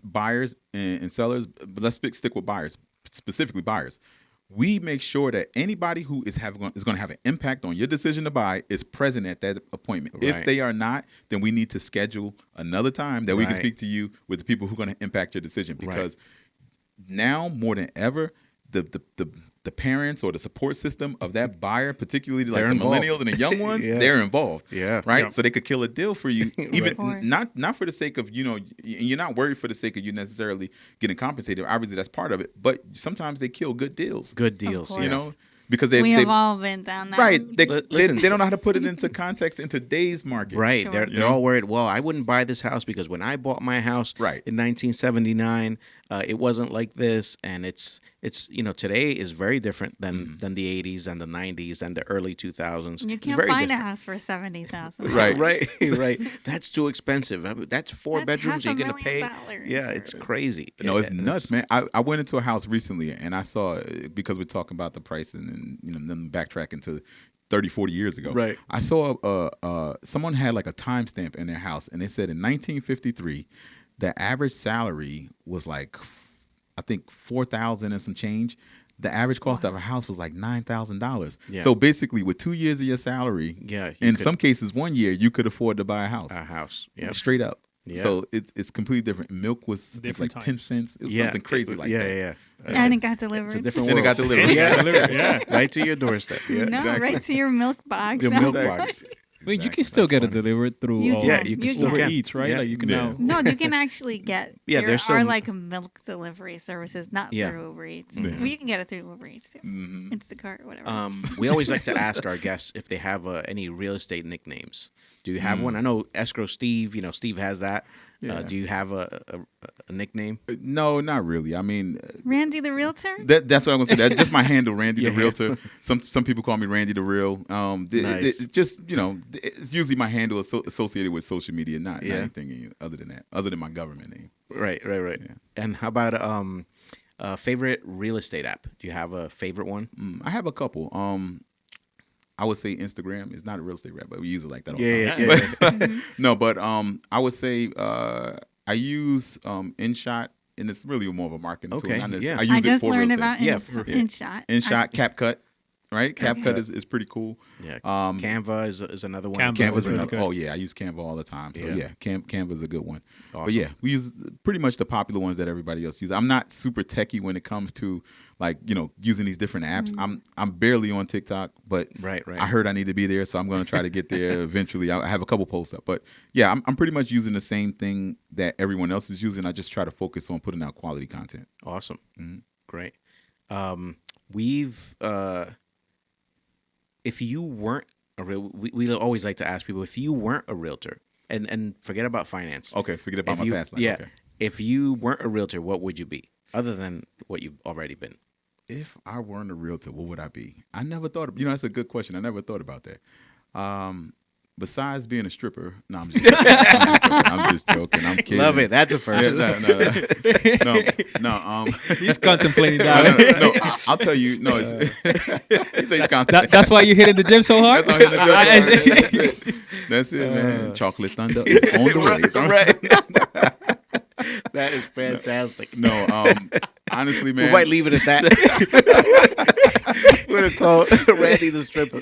buyers and sellers, but let's stick with buyers, specifically buyers, we make sure that anybody who is going to have an impact on your decision to buy is present at that appointment. Right. If they are not, then we need to schedule another time that we can speak to you with the people who are going to impact your decision, because now more than ever, the parents or the support system of that buyer, particularly like the millennials and the young ones, they're involved. Right? Yeah. So they could kill a deal for you, even not for the sake of, you're not worried for the sake of you necessarily getting compensated. Obviously, that's part of it. But sometimes they kill good deals. Because we've all been down that. Right. They don't know how to put it into context in today's market. Right. Sure. They're all worried, well, I wouldn't buy this house because when I bought my house in 1979, it wasn't like this. And it's today is very different than the 80s and the 90s and the early 2000s. You can't find a house for $70,000. Right. That's too expensive. That's four bedrooms. You're going to pay. Yeah, it's crazy. No, it's nuts, man. I went into a house recently and I saw, because we're talking about the price and then backtracking to 30, 40 years ago. Right. I saw someone had like a timestamp in their house, and they said in 1953, the average salary was like, I think $4,000 and some change. The average cost of a house was like $9,000. Yeah. So basically, with 2 years of your salary, in some cases 1 year, you could afford to buy a house. Straight up. Yeah. So it's completely different. Milk was like 10 cents. It was something crazy like that. Yeah. And it got delivered. It's a different world. And it got delivered. Right to your doorstep. Yeah. No, right to your milk box. Your milk box. Wait, you can still get it delivered through you can still Uber Eats, right? Yeah. Like you can now. No, you can actually get. There are like milk delivery services, not through Uber Eats. Yeah. Well, you can get it through Uber Eats too. Instacart, whatever. We always like to ask our guests if they have any real estate nicknames. Do you have one? I know Escrow Steve. Steve has that. Yeah. Do you have a nickname? No, not really. I mean, Randy the Realtor? that's what I'm gonna say. That's just my handle, Randy Yeah. the Realtor. Some people call me Randy the Real. Nice. It's just it's usually my handle associated with social media, not Yeah. anything other than that, other than my government name. Right. Yeah. And how about favorite real estate app? Do you have a favorite one? I have a couple. I would say Instagram is not a real estate app, but we use it like that all the Yeah, time. yeah, But- no, but I would say I use InShot, and it's really more of a marketing Okay, tool. yeah. I use I it just for real learned estate. about Yeah, InShot. InShot, CapCut, right? CapCut. CapCut is pretty cool. Yeah. Um, Canva is another one. Canva Canva's was really another. good. Oh yeah, I use Canva all the time. So Yeah. yeah, Canva's a good one. Awesome. But yeah, we use pretty much the popular ones that everybody else uses. I'm not super techie when it comes to like using these different apps. I'm barely on TikTok, but Right. I heard I need to be there, so I'm going to try to get there eventually. I have a couple posts up, but yeah, I'm pretty much using the same thing that everyone else is using. I just try to focus on putting out quality content. Awesome. Mm-hmm. Great. We've if you weren't a real, we always like to ask people if you weren't a realtor, and forget about finance. Okay, forget about If my you- past life. Yeah. Okay. If you weren't a realtor, what would you be, other than what you've already been? If I weren't a realtor, what would I be? I never thought of, that's a good question. I never thought about that. Besides being a stripper, no, I'm just joking. I'm just joking. I'm kidding. Love it. That's a Yeah, first. no. He's contemplating that. No, I'll tell you. No, it's, he said he's contemplating. That's why you hitting the gym so hard. That's why I'm hitting the gym. That's it, man. Chocolate Thunder is on the way. It's on- Right. That is fantastic. No, honestly, man. We might leave it at that. We're gonna call Randy the stripper.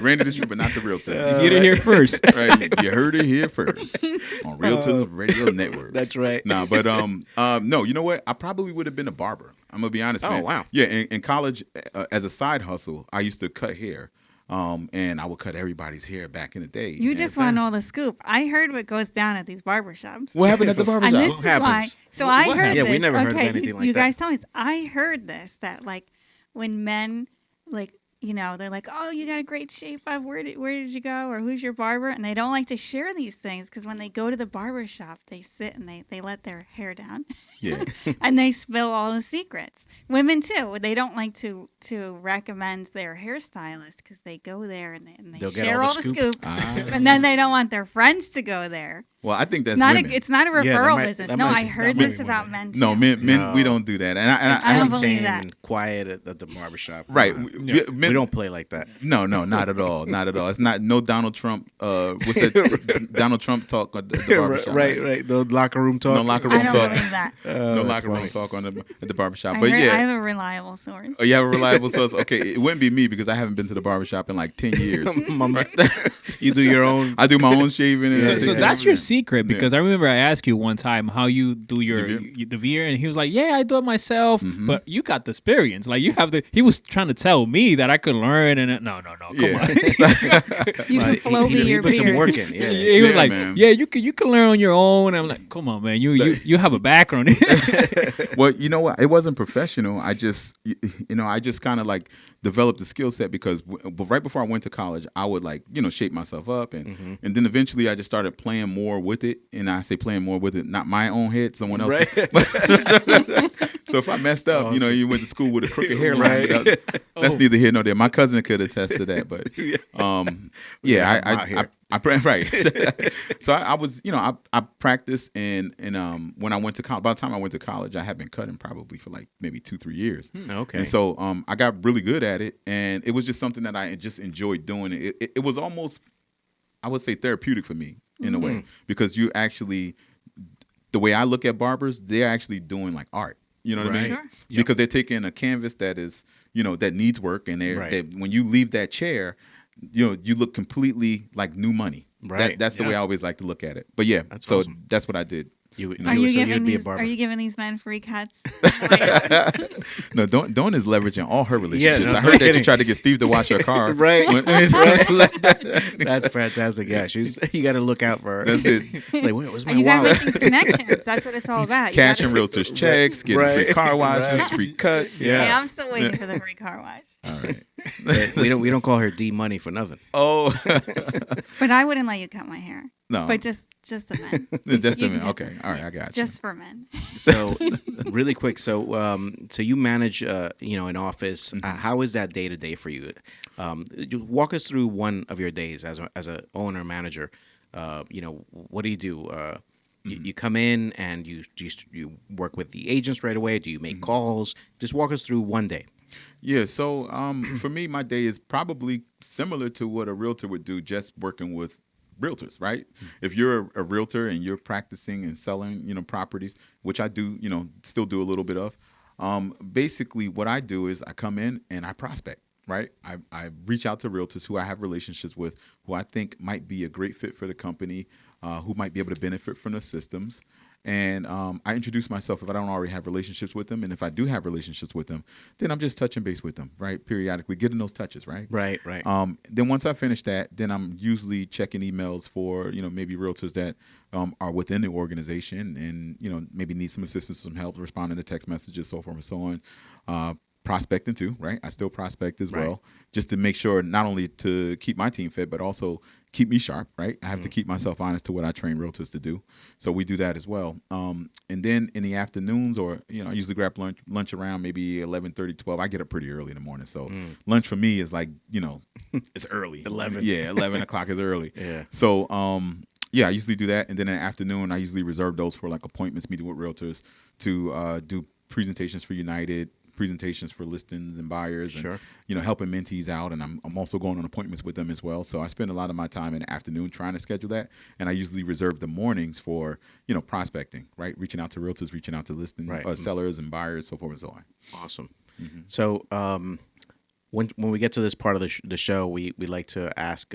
Randy the stripper, not the realtor. You get it here first. Right, you heard it here first on Realtors Radio Network. That's right. Nah, but no, you know what? I probably would have been a barber. I'm gonna be honest, Oh, man. wow. Yeah, in college, as a side hustle, I used to cut hair, and I would cut everybody's hair back in the day. You And just want to know the scoop. I heard what goes down at these barbershops. what happened at the barbershop? And this What is happens? why. So I What heard happened? this. Yeah, we never heard of okay, anything like you that. guys tell me this. I heard this, that like when men like they're like, oh, you got a great shape up. Where did you go? Or who's your barber? And they don't like to share these things because when they go to the barber shop, they sit and they let their hair down. Yeah. And they spill all the secrets. Women too. They don't like to recommend their hairstylist because they go there and they They'll get share all all the the scoop. scoop, Ah. and then they don't want their friends to go there. Well, I think that's It's not women. it's not a Yeah, that referral might- business. that No, might- I that heard might this be about women. men too. no, men, No. we don't do that. And I don't I'm believe saying that. quiet at the barbershop. right. We don't play like that. No, not at all. Not at all. It's not no Donald Trump. What's that? Donald Trump talk at the barbershop. right. The locker room talk. No locker I room don't talk. believe that. No that's locker room funny. talk at the barbershop. I But heard- yeah. I have a reliable source. Oh, you have a reliable source? Okay, it wouldn't be me because I haven't been to the barbershop in like 10 years. You do your own. I do my own shaving. And So everything. that's your secret, because I remember I asked you one time how you do the veer, and he was like, "Yeah, I do it myself." Mm-hmm. But you got the experience, like you have the. He was trying to tell me that I could learn, and no, come Yeah. on. You can flow he your put some beard. work in. Yeah. He was Yeah, like, man. "Yeah, you can learn on your own." And I'm like, "Come on, man, you have a background." Well, you know what? It wasn't professional. I just kind of like developed the skill set because right before I went to college, I would like, shape myself up. And then eventually I just started playing more with it. And I say playing more with it, not my own head, someone else's. So if I messed up, you went to school with a crooked hairline. Right. That's neither here nor there. My cousin could attest to that. But right. So I was, I practiced and when I went to college, by the time I went to college, I had been cutting probably for like maybe 2-3 years. Okay. And so I got really good at it, and it was just something that I just enjoyed doing. It was almost, I would say, therapeutic for me in a way, because you actually, the way I look at barbers, they're actually doing like art. You know what I mean? Sure. Yep. Because they're taking a canvas that is, that needs work, and when you leave that chair, you look completely like new money. Right. That's the way I always like to look at it. But yeah, That's so awesome. that's what I did. Are you giving these men free cuts? No, Dawn is leveraging all her relationships. Yeah, no, I heard no that you kidding. tried to get Steve to wash her car. Right. When- That's fantastic. Yeah, you got to look out for her. That's it. Like, where's my You gotta wallet? make these connections. That's what it's all about. You Cashing gotta- realtors checks, getting free Right. car washes, Right. free cuts. Yeah. Hey, I'm still waiting for the free car wash. All right. We don't call her D Money for nothing. Oh. But I wouldn't let you cut my hair. No. But just the men. Just a You minute. can- Okay. All right. I got you. Just for men. So, really quick. So you manage, an office. How is that day to day for you? You walk us through one of your days as a owner manager. What do you do? You come in and you work with the agents right away. Do you make calls? Just walk us through one day. Yeah, so for me, my day is probably similar to what a realtor would do, just working with realtors, right? If you're a realtor and you're practicing and selling, properties, which I do, still do a little bit of, basically what I do is I come in and I prospect, right? I reach out to realtors who I have relationships with, who I think might be a great fit for the company, who might be able to benefit from the systems. And I introduce myself if I don't already have relationships with them. And if I do have relationships with them, then I'm just touching base with them, right? Periodically, getting those touches, right? Right. Then once I finish that, then I'm usually checking emails for, maybe realtors that are within the organization and, maybe need some assistance, some help responding to text messages, so forth and so on. Prospecting too, right? I still prospect as well, just to make sure not only to keep my team fit, but also keep me sharp, right? I have to keep myself honest to what I train realtors to do. So we do that as well. And then in the afternoons or, I usually grab lunch around maybe 11:30, 12. I get up pretty early in the morning. So lunch for me is like, it's early. 11. Yeah, 11 o'clock is early. Yeah. So, I usually do that. And then in the afternoon, I usually reserve those for like appointments, meeting with realtors to do presentations for United, presentations for listings and buyers and, helping mentees out. And I'm also going on appointments with them as well. So I spend a lot of my time in the afternoon trying to schedule that. And I usually reserve the mornings for, prospecting, right? Reaching out to realtors, reaching out to listing sellers and buyers, so forth and so on. Awesome. So when we get to this part of the show, we like to ask,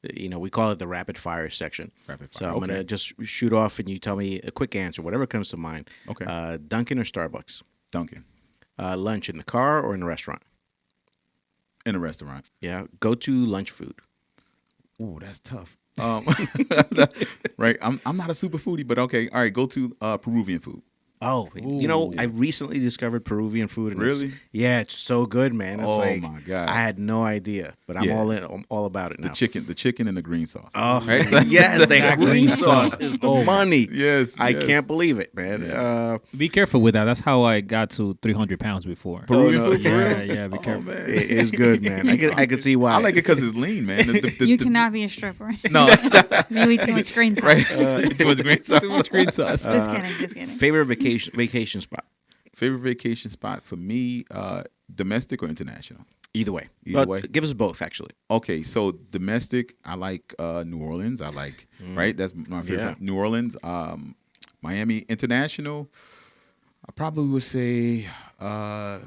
we call it the rapid fire section. Rapid fire. So I'm going to just shoot off and you tell me a quick answer, whatever comes to mind. Okay. Dunkin' or Starbucks? Dunkin'. Lunch in the car or in the restaurant? In a restaurant. Yeah. Go to lunch food. Ooh, that's tough. Right. I'm not a super foodie, but okay. All right. Go to Peruvian food. Oh, I recently discovered Peruvian food. And Really? It's so good, man. It's my God. I had no idea, but I'm all in. I'm all about it now. The chicken and the green sauce. Oh, right? yes, the green sauce is the money. Yes, I can't believe it, man. Yeah. Be careful with that. That's how I got to 300 pounds before. Peruvian food? Yeah, be careful. Man. It is good, man. I could see why. I like it because it's lean, man. You cannot be a stripper. No. You eat too much green sauce. Right. Too much green sauce. Too much green sauce. Just kidding. Favorite vacation spot? Favorite vacation spot for me, domestic or international? Either way. Either way. Give us both, actually. Okay, so domestic, I like New Orleans. I like, right? That's my favorite. Yeah. New Orleans. Miami. International, I probably would say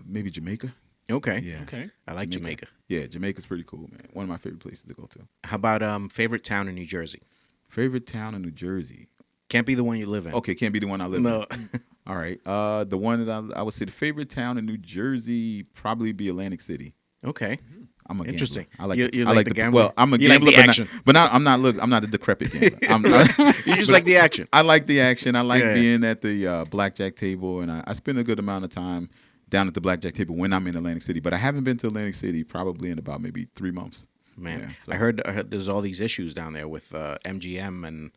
maybe Jamaica. Okay. Yeah. Okay. I like Jamaica. Yeah, Jamaica's pretty cool, man. One of my favorite places to go to. How about favorite town in New Jersey? Favorite town in New Jersey? Can't be the one you live in. Okay, can't be the one I live No. in. All right. The one that I would say the favorite town in New Jersey probably be Atlantic City. Okay. I'm a Interesting. Gambler. You I like the gambler? Well, I'm a You like gambler, the action. I'm not a decrepit gambler. You just like the action. I like the action. I like Yeah. being at the blackjack table, and I spend a good amount of time down at the blackjack table when I'm in Atlantic City. But I haven't been to Atlantic City probably in about maybe 3 months. Man, Yeah, so- I heard there's all these issues down there with MGM and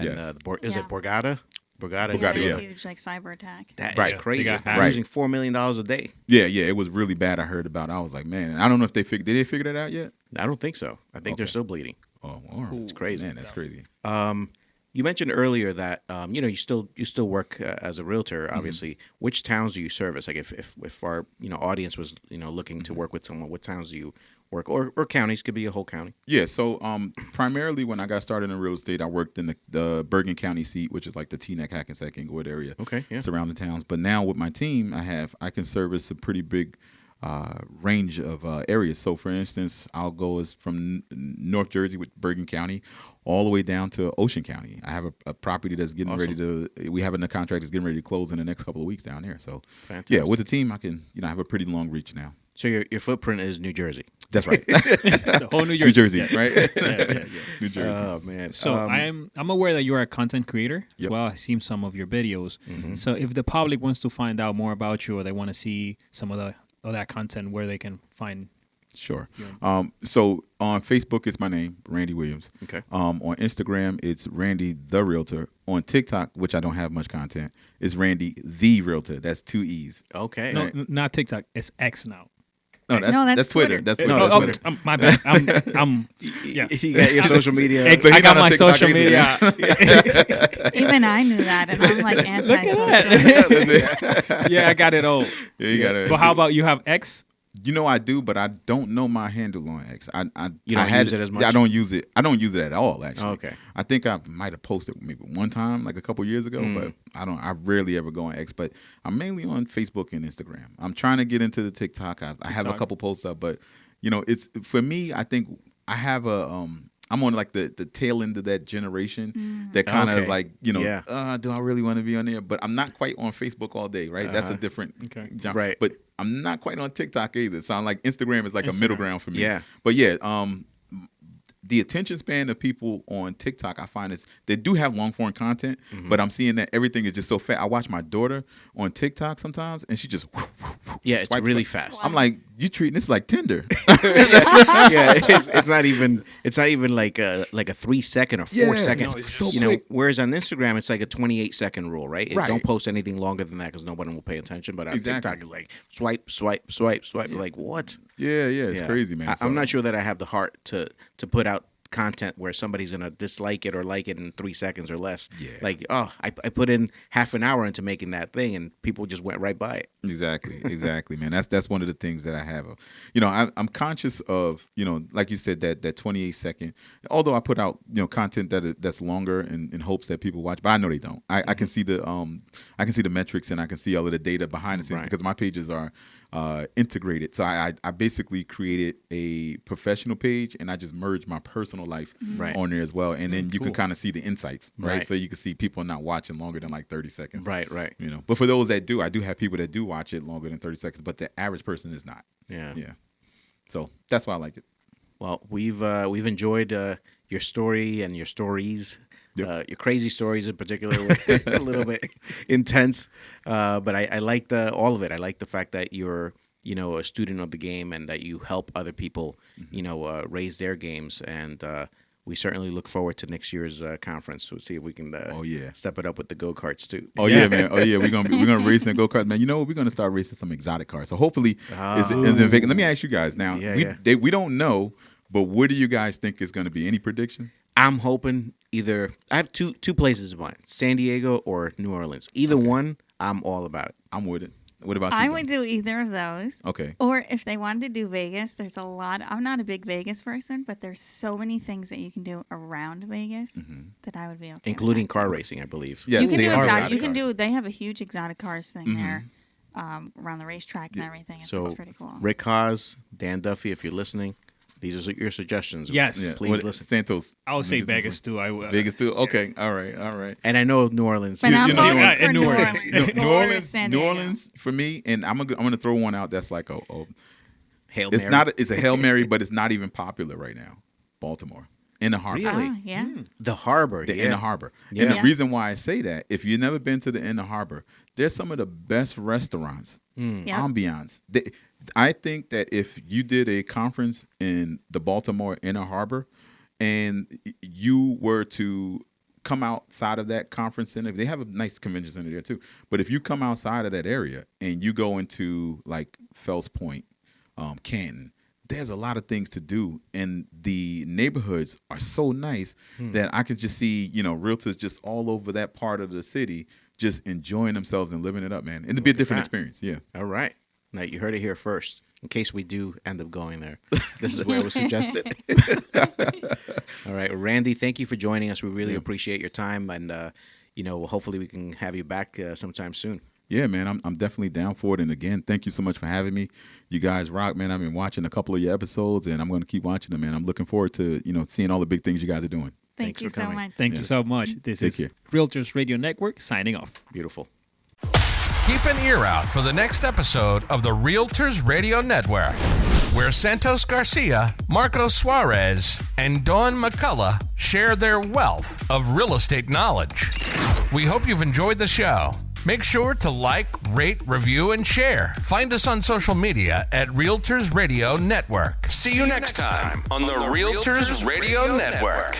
Yes. is it Yeah. Borgata? Borgata, Borgata, Yeah, yeah. huge cyber attack. That is Right. crazy. They got They're hacked. using $4 million a day. Yeah, it was really bad. I heard about it. I was like, man, I don't know if did they figure that out yet? I don't think so. I think they're Okay. still bleeding. Oh, wow. It's crazy. Man, that's crazy. You mentioned earlier that you still work as a realtor. Obviously, which towns do you service? Like if our audience was looking to work with someone, what towns do you work or counties? Could be a whole county. Yeah, so primarily when I got started in real estate, I worked in the Bergen County seat, which is like the Teaneck, Hackensack, Inglewood area. Okay, yeah. Surrounding towns. But now with my team, I can service a pretty big range of areas. So for instance, I'll go as from North Jersey with Bergen County all the way down to Ocean County. I have a property that's getting ready to, we have a contract that's getting ready to close in the next couple of weeks down there. So Fantastic. yeah, with the team, I can, I have a pretty long reach now. So your footprint is New Jersey. That's right. The whole New New Jersey. Jersey, right? Yeah. New Jersey. Oh man. So I'm aware that you're a content creator as Yep. well. I've seen some of your videos. So if the public wants to find out more about you or they want to see some of the that content where they can find. Sure. So on Facebook, it's my name, Randy Williams. Okay. On Instagram, it's Randy the Realtor. On TikTok, which I don't have much content, is Randy the Realtor. That's 2 E's. Okay. No, not TikTok. It's X now. No, that's Twitter. Twitter. That's Twitter. No, that's Twitter. My bad. I'm yeah. You got your social media. So I he's got not on my TikTok social either. media. Even I knew that, and I'm like Look anti-social. at that. Yeah, I got it all. Yeah, you got it. But how about you have X? You know I do, but I don't know my handle on X. You don't use it as much? I don't use it. I don't use it at all, actually. Oh, okay. I think I might have posted maybe one time, like a couple years ago, but I rarely ever go on X. But I'm mainly on Facebook and Instagram. I'm trying to get into the TikTok. I have a couple posts up, but it's for me. I think I have I'm on like the tail end of that generation that kind of like, do I really want to be on there? But I'm not quite on Facebook all day, right? That's a different genre. Right. But I'm not quite on TikTok either. So I'm like Instagram is like a middle ground for me. Yeah. But yeah, the attention span of people on TikTok, I find they do have long form content, but I'm seeing that everything is just so fast. I watch my daughter on TikTok sometimes, and she just it's really fast. I'm like, you treating this like Tinder? Yeah, it's not even like a 3 second or 4 seconds. No, it's so quick. Whereas on Instagram it's like a 28-second rule, right? Right. Don't post anything longer than that because no one will pay attention. But on TikTok it's like swipe. Like what? Yeah, it's crazy, man. I'm not sure that I have the heart to put out content where somebody's gonna dislike it or like it in 3 seconds or less. Yeah. Like, I put in half an hour into making that thing and people just went right by it. Exactly, man. That's one of the things that I have. I'm conscious of, like you said, that 28-second. Although I put out, content that's longer in hopes that people watch, but I know they don't. I can see the metrics and I can see all of the data behind the scenes because my pages are integrated. So I basically created a professional page and I just merged my personal life on there as well. And then you can kind of see the insights, right? So you can see people not watching longer than like 30 seconds. Right. But for those that do, I do have people that do watch it longer than 30 seconds, but the average person is not. Yeah. So that's why I like it. Well, we've enjoyed your story and your stories. Yep. Your crazy stories in particular were a little bit intense, but I liked all of it. I like the fact that you're a student of the game and that you help other people raise their games, and we certainly look forward to next year's conference. We'll see if we can step it up with the go-karts too. Oh yeah, man. Oh yeah, we're gonna race in go-karts, man. You know what? We're gonna start racing some exotic cars. So hopefully it's in Vegas. Let me ask you guys now. We don't know, but what do you guys think is going to be? Any predictions? I'm hoping I have two places in mind: San Diego or New Orleans. Either one, I'm all about it. I'm with it. What about you? I would do either of those. Okay. Or if they wanted to do Vegas, there's a lot. I'm not a big Vegas person, but there's so many things that you can do around Vegas that I would be okay. Including with that. car racing, I believe. Yes, You can they do are exotic. exotic You can cars. do. They have a huge exotic cars thing there, around the racetrack and everything. So, It's pretty cool. Rick Haas, Dan Duffy, if you're listening, these are your suggestions. Yes. Yeah. Please listen. Santos. I would say Vegas too. Vegas too. Okay. All right. And I know New Orleans. But I'm voting in for New New Orleans. Orleans. New or Orleans, San New Diego. Orleans for me, and I'm gonna throw one out that's like Hail it's Mary. it's a Hail Mary, but it's not even popular right now. Baltimore. In the harbor. Really? Oh, yeah. The harbor. The Inner Harbor. Yeah. And the reason why I say that, if you've never been to the Inner Harbor, there's some of the best restaurants, Yep. ambiance. I think that if you did a conference in the Baltimore Inner Harbor and you were to come outside of that conference center, they have a nice convention center there too, but if you come outside of that area and you go into like Fells Point, Canton, there's a lot of things to do, and the neighborhoods are so nice that I could just see, realtors just all over that part of the city just enjoying themselves and living it up, man. It'd be a different experience, yeah. All right. Now, you heard it here first. In case we do end up going there, this is where it was suggested. All right. Randy, thank you for joining us. We really appreciate your time, and, hopefully we can have you back sometime soon. Yeah, man, I'm definitely down for it. And again, thank you so much for having me. You guys rock, man. I've been watching a couple of your episodes, and I'm going to keep watching them, man. I'm looking forward to, seeing all the big things you guys are doing. Thank Thanks you for so coming. much. Thank you so much. This Take is care. Realtors Radio Network signing off. Beautiful. Keep an ear out for the next episode of the Realtors Radio Network, where Santos Garcia, Marcos Suarez, and Dawn McCullough share their wealth of real estate knowledge. We hope you've enjoyed the show. Make sure to like, rate, review, and share. Find us on social media at Realtors Radio Network. See you next time on the Realtors Radio Network.